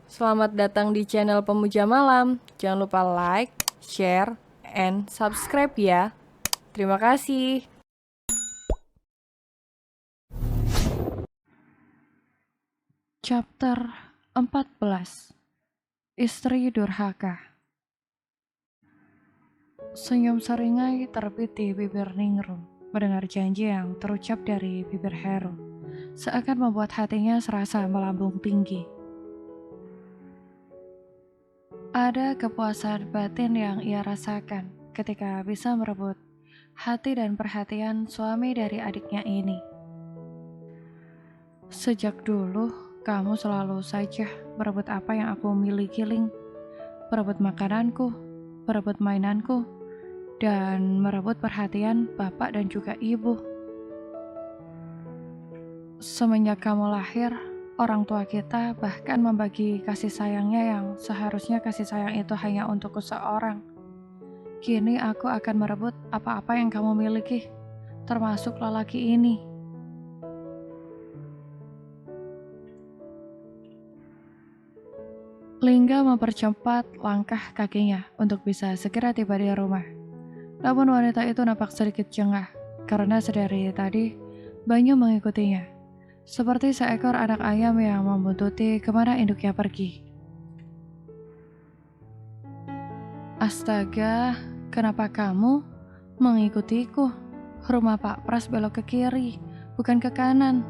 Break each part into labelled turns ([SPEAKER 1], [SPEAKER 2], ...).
[SPEAKER 1] Selamat datang di channel Pemuja Malam. Jangan lupa like, share, and subscribe ya. Terima kasih.
[SPEAKER 2] Chapter 14. Istri Durhaka. Senyum seringai terbit di bibir Ningrum mendengar janji yang terucap dari bibir Heru, seakan membuat hatinya serasa melambung tinggi. Ada kepuasan batin yang ia rasakan ketika bisa merebut hati dan perhatian suami dari adiknya ini. Sejak dulu, kamu selalu saja merebut apa yang aku miliki, Ling. Merebut makananku, merebut mainanku, dan merebut perhatian bapak dan juga ibu. Semenjak kamu lahir, orang tua kita bahkan membagi kasih sayangnya yang seharusnya kasih sayang itu hanya untukku seorang. Kini aku akan merebut apa-apa yang kamu miliki, termasuk lelaki ini. Lingga mempercepat langkah kakinya untuk bisa segera tiba di rumah. Namun wanita itu nampak sedikit jengah, karena sedari tadi Banyu mengikutinya, seperti seekor anak ayam yang membuntuti kemana induknya pergi. Astaga, kenapa kamu mengikutiku? Rumah Pak Pras belok ke kiri, bukan ke kanan.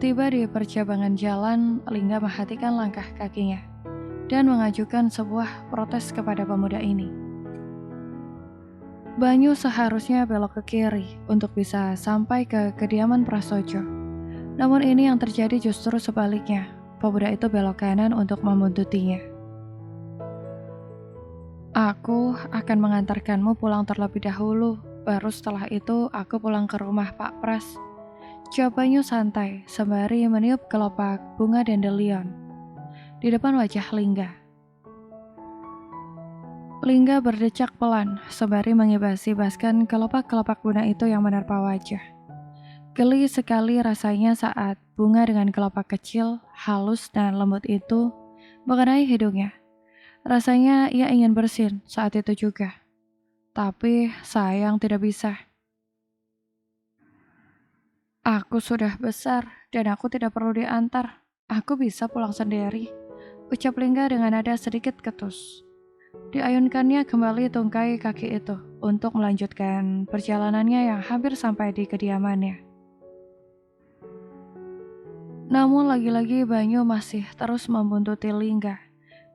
[SPEAKER 2] Tiba di percabangan jalan, Lingga menghentikan langkah kakinya dan mengajukan sebuah protes kepada pemuda ini. Banyu seharusnya belok ke kiri untuk bisa sampai ke kediaman Prasojo. Namun ini yang terjadi justru sebaliknya. Pemuda itu belok kanan untuk membuntutinya. Aku akan mengantarkanmu pulang terlebih dahulu. Baru setelah itu aku pulang ke rumah Pak Pras. Jawab Banyu santai sembari meniup kelopak bunga dandelion di depan wajah Lingga. Lingga berdecak pelan sembari mengibas-ibaskan kelopak-kelopak bunga itu yang menerpa wajah. Geli sekali rasanya saat bunga dengan kelopak kecil, halus dan lembut itu mengenai hidungnya. Rasanya ia ingin bersin saat itu juga. Tapi sayang tidak bisa. Aku sudah besar dan aku tidak perlu diantar. Aku bisa pulang sendiri, ucap Lingga dengan nada sedikit ketus. Diayunkannya kembali tungkai kaki itu untuk melanjutkan perjalanannya yang hampir sampai di kediamannya. Namun lagi-lagi Banyu masih terus membuntuti Lingga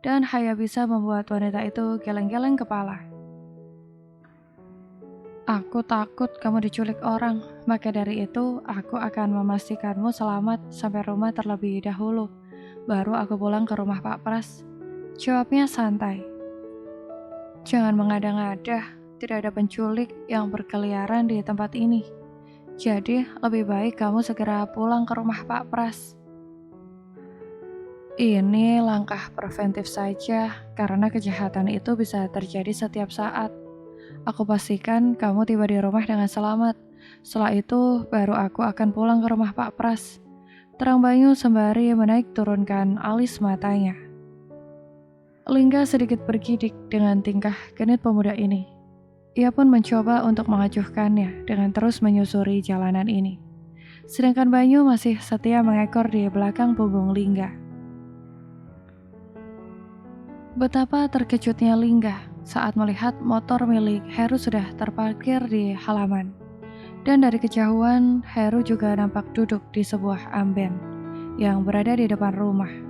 [SPEAKER 2] dan hanya bisa membuat wanita itu geleng-geleng kepala. Aku takut kamu diculik orang, maka dari itu aku akan memastikanmu selamat sampai rumah terlebih dahulu. Baru aku pulang ke rumah Pak Pras. Jawabnya santai. Jangan mengada-ngada, tidak ada penculik yang berkeliaran di tempat ini. Jadi lebih baik kamu segera pulang ke rumah Pak Pras. Ini langkah preventif saja, karena kejahatan itu bisa terjadi setiap saat. Aku pastikan kamu tiba di rumah dengan selamat. Setelah itu, baru aku akan pulang ke rumah Pak Pras. Terang Banyu sembari menaik turunkan alis matanya. Lingga sedikit bergidik dengan tingkah genit pemuda ini. Ia pun mencoba untuk mengacuhkannya dengan terus menyusuri jalanan ini. Sedangkan Banyu masih setia mengekor di belakang punggung Lingga. Betapa terkejutnya Lingga saat melihat motor milik Heru sudah terparkir di halaman. Dan dari kejauhan, Heru juga nampak duduk di sebuah amben yang berada di depan rumah.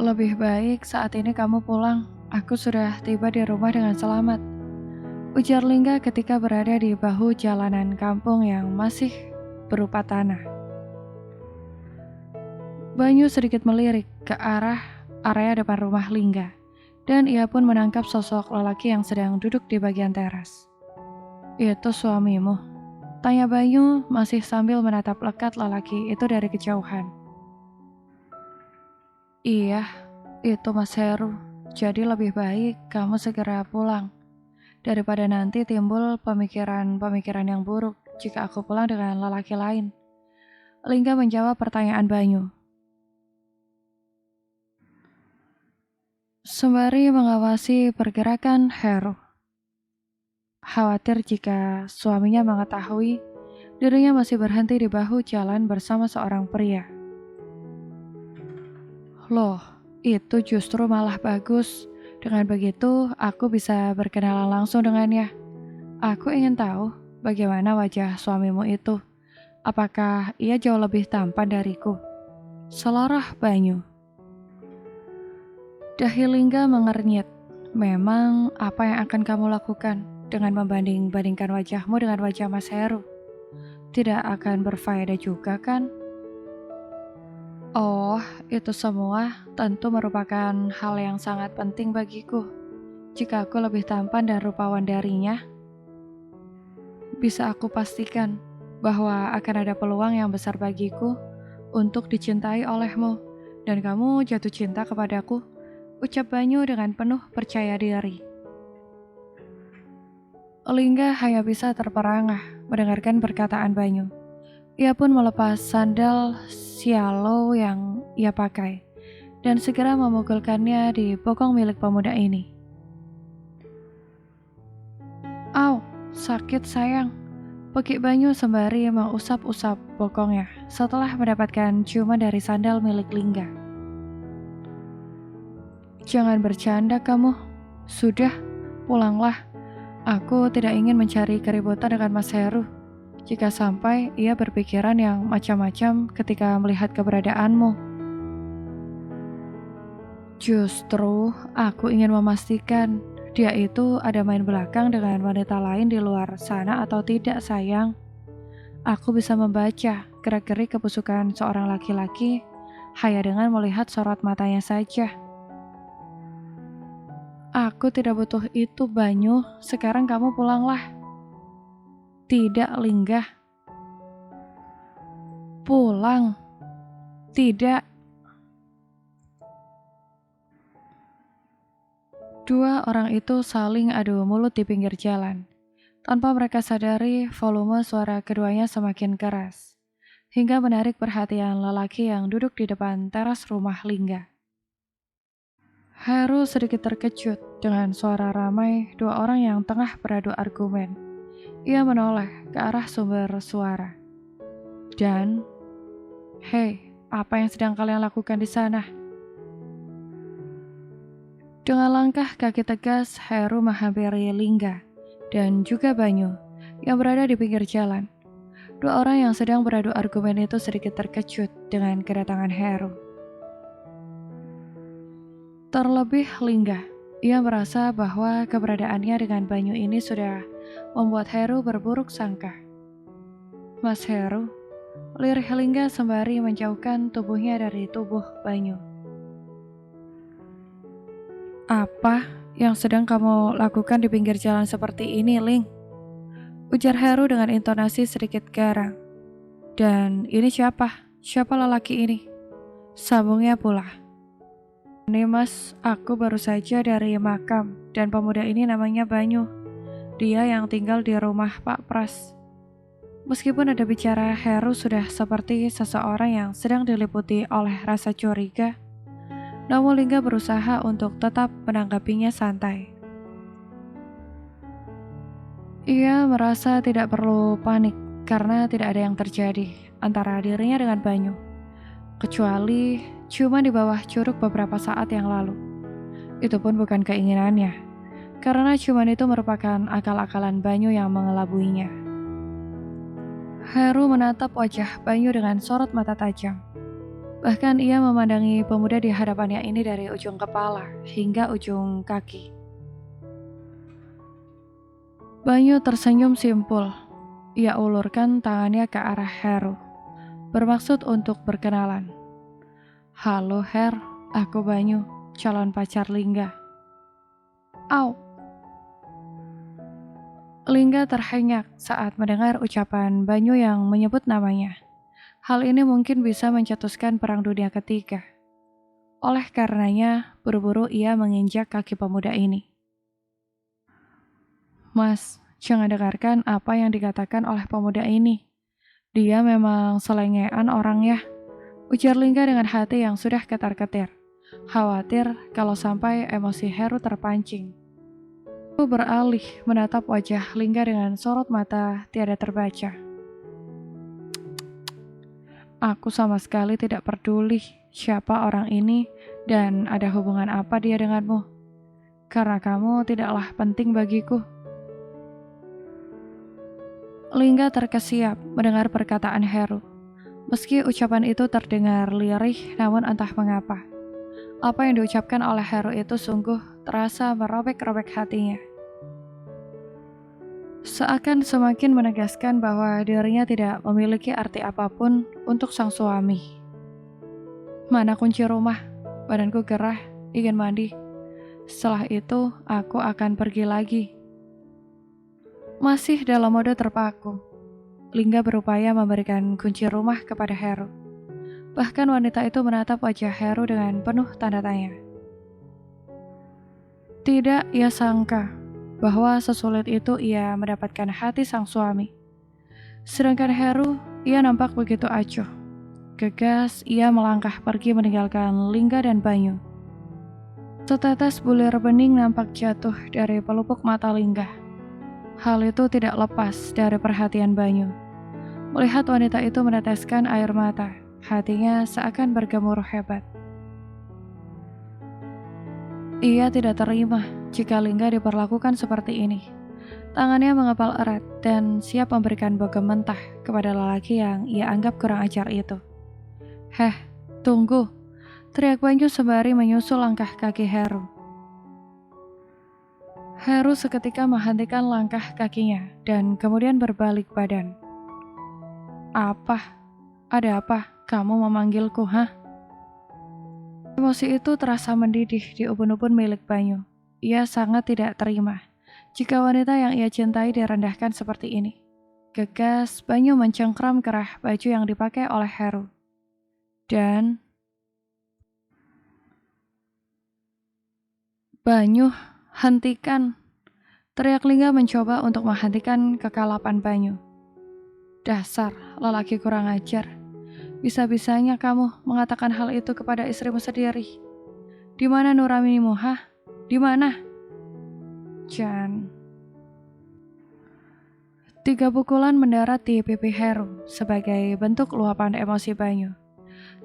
[SPEAKER 2] Lebih baik saat ini kamu pulang, aku sudah tiba di rumah dengan selamat, ujar Lingga ketika berada di bahu jalanan kampung yang masih berupa tanah. Banyu sedikit melirik ke arah area depan rumah Lingga. Dan ia pun menangkap sosok lelaki yang sedang duduk di bagian teras. Itu suamimu? Tanya Banyu masih sambil menatap lekat lelaki itu dari kejauhan. Iya, itu Mas Heru. Jadi lebih baik kamu segera pulang. Daripada nanti timbul pemikiran-pemikiran yang buruk jika aku pulang dengan lelaki lain. Lingga menjawab pertanyaan Banyu. sembari mengawasi pergerakan Heru. Khawatir jika suaminya mengetahui dirinya masih berhenti di bahu jalan bersama seorang pria. Loh, itu justru malah bagus. Dengan begitu, aku bisa berkenalan langsung dengannya. Aku ingin tahu bagaimana wajah suamimu itu. Apakah ia jauh lebih tampan dariku? Seloroh Banyu. Dahi Lingga mengernyit. Memang apa yang akan kamu lakukan dengan membanding-bandingkan wajahmu dengan wajah Mas Heru? Tidak akan berfaedah juga kan? Oh, itu semua tentu merupakan hal yang sangat penting bagiku. Jika aku lebih tampan dan rupawan darinya, bisa aku pastikan bahwa akan ada peluang yang besar bagiku untuk dicintai olehmu, dan kamu jatuh cinta kepadaku, ucap Banyu dengan penuh percaya diri. Lingga hanya bisa terperangah mendengarkan perkataan Banyu. Ia pun melepas sandal sialo yang ia pakai dan segera memukulkannya di bokong milik pemuda ini. Au, sakit sayang, pekik Banyu sembari mengusap-usap bokongnya setelah mendapatkan ciuman dari sandal milik Lingga. Jangan bercanda kamu, sudah, pulanglah. Aku tidak ingin mencari keributan dengan Mas Heru. Jika sampai ia berpikiran yang macam-macam ketika melihat keberadaanmu. Justru aku ingin memastikan dia itu ada main belakang dengan wanita lain di luar sana atau tidak, sayang. Aku bisa membaca gerak-gerik kebusukan seorang laki-laki hanya dengan melihat sorot matanya saja. Aku tidak butuh itu, Banyu. Sekarang kamu pulanglah. Tidak, Lingga. Pulang. Tidak. Dua orang itu saling adu mulut di pinggir jalan. Tanpa mereka sadari, volume suara keduanya semakin keras, hingga menarik perhatian lelaki yang duduk di depan teras rumah Lingga. Heru sedikit terkejut dengan suara ramai dua orang yang tengah beradu argumen. Ia menoleh ke arah sumber suara. Dan, hei, apa yang sedang kalian lakukan di sana? Dengan langkah kaki tegas, Heru menghampiri Lingga dan juga Banyu yang berada di pinggir jalan. Dua orang yang sedang beradu argumen itu sedikit terkejut dengan kedatangan Heru. Terlebih Lingga, ia merasa bahwa keberadaannya dengan Banyu ini sudah membuat Heru berburuk sangka. Mas Heru, lirih Lingga sembari menjauhkan tubuhnya dari tubuh Banyu. Apa yang sedang kamu lakukan di pinggir jalan seperti ini, Ling? Ujar Heru dengan intonasi sedikit garang. Dan ini siapa? Siapa lelaki ini? Sambungnya pula. Ini mas, aku baru saja dari makam dan pemuda ini namanya Banyu. Dia yang tinggal di rumah Pak Pras. Meskipun ada bicara Heru sudah seperti seseorang yang sedang diliputi oleh rasa curiga, namun Lingga berusaha untuk tetap menanggapinya santai. Ia merasa tidak perlu panik karena tidak ada yang terjadi antara dirinya dengan Banyu, kecuali ciuman di bawah curug beberapa saat yang lalu. Itu pun bukan keinginannya, karena ciuman itu merupakan akal-akalan Banyu yang mengelabuinya. Heru menatap wajah Banyu dengan sorot mata tajam. Bahkan ia memandangi pemuda di hadapannya ini dari ujung kepala hingga ujung kaki. Banyu tersenyum simpul. Ia ulurkan tangannya ke arah Heru, bermaksud untuk berkenalan. Halo Her, aku Banyu, calon pacar Lingga. Au. Lingga terhenyak saat mendengar ucapan Banyu yang menyebut namanya. Hal ini mungkin bisa mencetuskan perang dunia ketiga. Oleh karenanya, buru-buru ia menginjak kaki pemuda ini. Mas, jangan dengarkan apa yang dikatakan oleh pemuda ini. Dia memang selengean orangnya, ujar Lingga dengan hati yang sudah ketar-ketir. khawatir kalau sampai emosi Heru terpancing. Aku beralih menatap wajah Lingga dengan sorot mata tiada terbaca. Aku sama sekali tidak peduli siapa orang ini dan ada hubungan apa dia denganmu, karena kamu tidaklah penting bagiku. Lingga terkesiap mendengar perkataan Heru. Meski ucapan itu terdengar lirih, namun entah mengapa, apa yang diucapkan oleh Heru itu sungguh terasa merobek-robek hatinya. Seakan semakin menegaskan bahwa dirinya tidak memiliki arti apapun untuk sang suami. Mana kunci rumah? Badanku gerah, ingin mandi. Setelah itu, aku akan pergi lagi. Masih dalam mode terpaku, Lingga berupaya memberikan kunci rumah kepada Heru. Bahkan wanita itu menatap wajah Heru dengan penuh tanda tanya. Tidak ia sangka bahwa sesulit itu ia mendapatkan hati sang suami. Sedangkan Heru, ia nampak begitu acuh. Gegas, ia melangkah pergi meninggalkan Lingga dan Banyu. Setetes bulir bening nampak jatuh dari pelupuk mata Lingga. Hal itu tidak lepas dari perhatian Banyu. Melihat wanita itu meneteskan air mata, hatinya seakan bergemuruh hebat. Ia tidak terima jika Lingga diperlakukan seperti ini. Tangannya mengepal erat dan siap memberikan bogem mentah kepada lelaki yang ia anggap kurang ajar itu. "Heh, tunggu!" teriak Banyu sembari menyusul langkah kaki Heru. Heru seketika menghentikan langkah kakinya dan kemudian berbalik badan. "Apa? Ada apa? Kamu memanggilku, hah?" Emosi itu terasa mendidih di ubun-ubun milik Banyu. Ia sangat tidak terima jika wanita yang ia cintai direndahkan seperti ini. Gegas, Banyu mencengkram kerah baju yang dipakai oleh Heru. Dan "Banyu, hentikan!" teriak Lingga mencoba untuk menghentikan kekalapan Banyu. "Dasar lelaki kurang ajar. Bisa-bisanya kamu mengatakan hal itu kepada istrimu sendiri. Di mana nuranimu, hah? Di mana?" Jan. 3 pukulan mendarat di pipi Heru sebagai bentuk luapan emosi Banyu.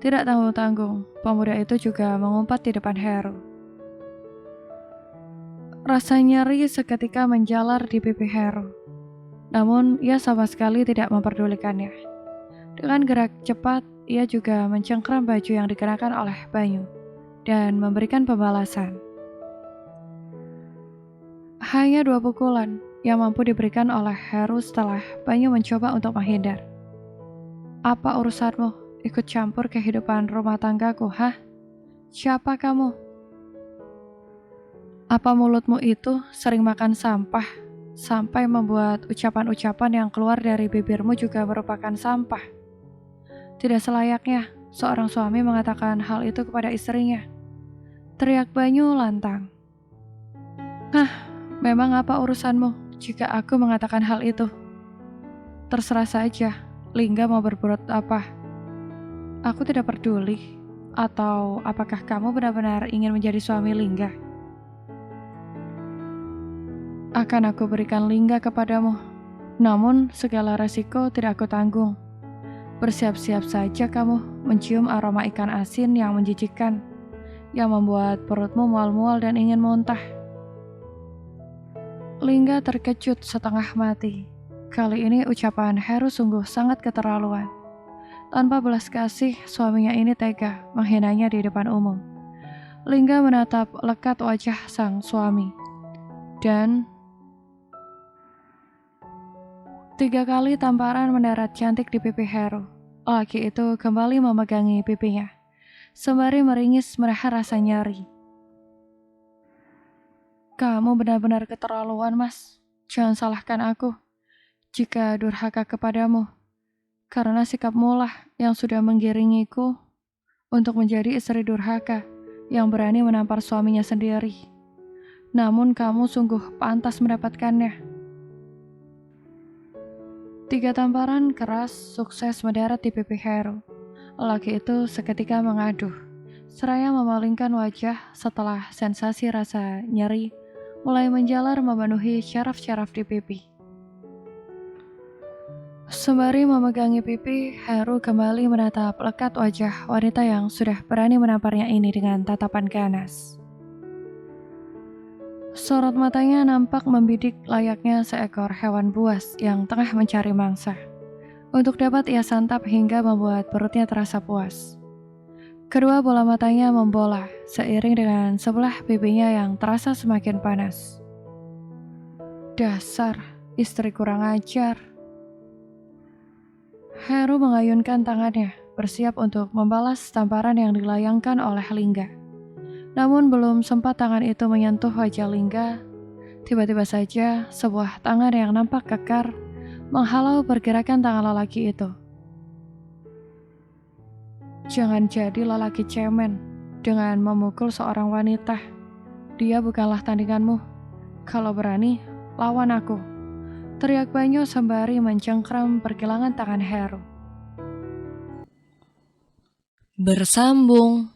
[SPEAKER 2] Tidak tanggung-tanggung, pemuda itu juga mengumpat di depan Heru. Rasa nyeri seketika menjalar di pipi Heru. Namun ia sama sekali tidak memperdulikannya. Dengan gerak cepat, ia juga mencengkram baju yang dikenakan oleh Banyu dan memberikan pembalasan. Hanya 2 pukulan yang mampu diberikan oleh Heru setelah Banyu mencoba untuk menghindar. "Apa urusanmu ikut campur kehidupan rumah tanggaku, hah? Siapa kamu? Apa mulutmu itu sering makan sampah sampai membuat ucapan-ucapan yang keluar dari bibirmu juga merupakan sampah? Tidak selayaknya seorang suami mengatakan hal itu kepada istrinya," teriak Banyu lantang. "Hah, memang apa urusanmu jika aku mengatakan hal itu? Terserah saja, Lingga mau berbuat apa. Aku tidak peduli. Atau apakah kamu benar-benar ingin menjadi suami Lingga? Akan aku berikan Lingga kepadamu. Namun segala resiko tidak aku tanggung. Bersiap-siap saja kamu mencium aroma ikan asin yang menjijikkan, yang membuat perutmu mual-mual dan ingin muntah." Lingga terkejut setengah mati. Kali ini ucapan Heru sungguh sangat keterlaluan. Tanpa belas kasih, suaminya ini tega menghinanya di depan umum. Lingga menatap lekat wajah sang suami. Dan 3 kali tamparan mendarat cantik di pipi Heru. Lelaki itu kembali memegangi pipinya, sembari meringis menahan rasa nyeri. "Kamu benar-benar keterlaluan, Mas. Jangan salahkan aku jika durhaka kepadamu, karena sikapmu lah yang sudah menggiringiku untuk menjadi istri durhaka yang berani menampar suaminya sendiri. Namun kamu sungguh pantas mendapatkannya." 3 tamparan keras sukses mendarat di pipi Heru. Lelaki itu seketika mengaduh, seraya memalingkan wajah setelah sensasi rasa nyeri mulai menjalar memenuhi syaraf-syaraf di pipi. Sembari memegangi pipi, Heru kembali menatap lekat wajah wanita yang sudah berani menamparnya ini dengan tatapan ganas. Sorot matanya nampak membidik layaknya seekor hewan buas yang tengah mencari mangsa, untuk dapat ia santap hingga membuat perutnya terasa puas. Kedua bola matanya membola, seiring dengan sebelah pipinya yang terasa semakin panas. Dasar, istri kurang ajar. Heru mengayunkan tangannya, bersiap untuk membalas tamparan yang dilayangkan oleh Lingga. Namun belum sempat tangan itu menyentuh wajah Lingga, tiba-tiba saja sebuah tangan yang nampak kekar menghalau pergerakan tangan lelaki itu. Jangan jadi lelaki cemen dengan memukul seorang wanita. Dia bukanlah tandinganmu. Kalau berani, lawan aku. Teriak Banyo sembari mencengkram pergelangan tangan Heru.
[SPEAKER 1] Bersambung.